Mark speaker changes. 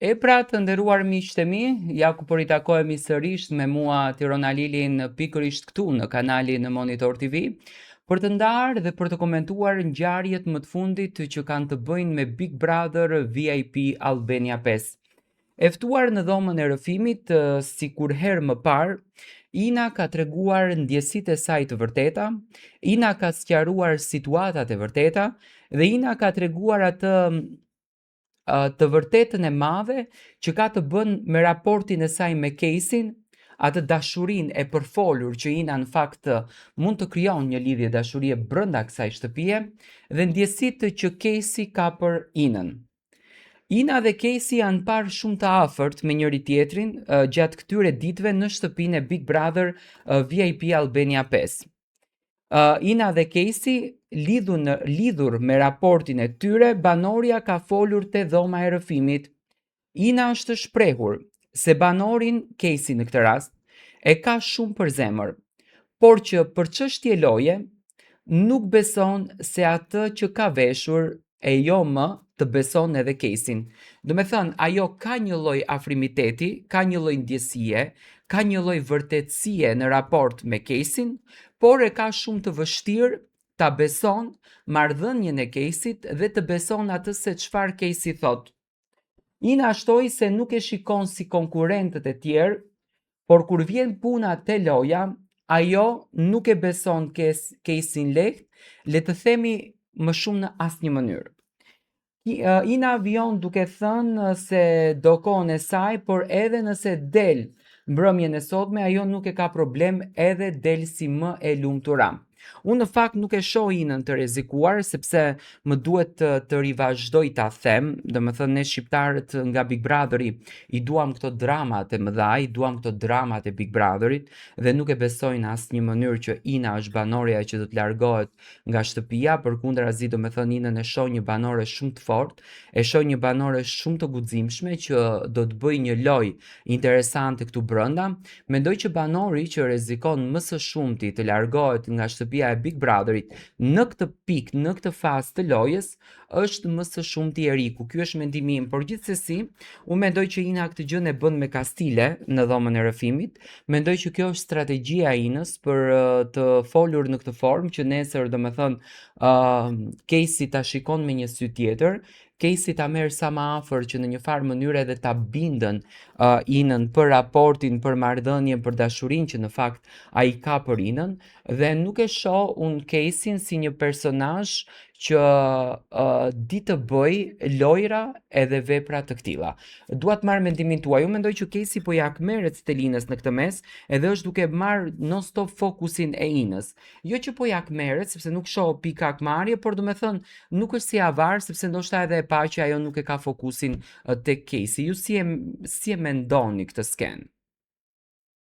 Speaker 1: E pra të nderuar miqtë e mi, ja ku po ritakohemi sërish me mua Tirona Lilin pikërisht këtu në kanalin në Monitor TV, për të ndarë dhe për të komentuar ngjarjet më të fundit që kanë të bëjnë me Big Brother VIP Albania 5. E ftuar në dhomën e rrëfimit, si kur herë më parë, Ina ka treguar ndjesitë e saj të vërteta, Ina ka sqaruar situatat e vërteta dhe Ina ka treguar atë të vërtetën e madhe që ka të bën me raportin e saj me Kesin, atë dashurinë e përfolur që Ina në fakt mund të krijon një lidhje dashurie brenda kësaj shtëpie dhe ndjesitë që Kesi ka për Inën. Ina dhe Kesi janë parë shumë të afërt me njëri tjetrin gjatë këtyre ditëve në shtëpinë e Big Brother VIP Albania 5. Ina dhe Kesi, lidhur me raportin e tyre, banorja ka folur te dhoma e rrëfimit. Ina është shprehur se banorin Kesi në këtë rast e ka shumë për zemër, por që për çështje loje nuk beson se atë që ka veshur e jo më të beson edhe Kesin. Do me thënë, ajo ka një lloj afrimiteti, ka një lloj ndjesie, ka një lloj vërtetësie në raport me Kesin, por e ka shumë të vështirë ta beson marrëdhënien e Kesit dhe të beson atë se çfarë Kesi thot. Ina shtoi se nuk e shikon si konkurrentët e tjerë, por kur vjen puna te loja, ajo nuk e beson Kesin lehtë, le të themi më shumë në asnjë mënyrë. Ina vion duke thënë se do kohën e saj, por edhe nëse del mbrëmjen e sotme, ajo nuk e ka problem edhe del si më e lumtura. Unë në fakt nuk e shoh Inën të rrezikuar, sepse më duhet të rivazhdoj ta them, domethënë ne shqiptarët nga Big Brotheri i duam këto dramat e mëdha, i duam këto dramat e Big Brotherit dhe nuk e besoj në asnjë mënyrë që Ina është banorja që do të largohet nga shtëpia, përkundrazi domethënë Inën e shoh një banore shumë të fortë, e shoh një banore shumë të guximshme që do të bëjë një lojë interesante këtu brenda. Mendoj që banori që rrezikon më së shumti të largohet nga shtëpia e Big Brotherit në këtë pikë, në këtë fazë të lojës, është më së shumti Eriku. Ky është mendimi im, por gjithsesi, unë mendoj që Ina këtë gjë e bën me kastile në dhomën e rrëfimit. Mendoj që kjo është strategjia e Inës për të folur në këtë formë që nesër, domethënë, Kesi ta shikon me një sy tjetër, Kesi ta merr sa më afër që në një farë mënyrë edhe ta bindën Inën për raportin, për marrëdhënien, për dashurinë që në fakt ai ka për Inën, dhe nuk e shoh unë Kesin si një personazh që di të bëj lojra edhe vepra të këtilla. Dua të marr mendimin tuaj. Unë mendoj që Kesi po ja akmerret Stelinës në këtë mes, edhe është duke marr non-stop fokusin e Inës. Jo që po ja akmerret, sepse nuk shoh pika akmarrje, por domethënë nuk është si avar, sepse ndoshta edhe e pa që ajo nuk e ka fokusin tek Kesi. Ju si e mendoni këtë sken?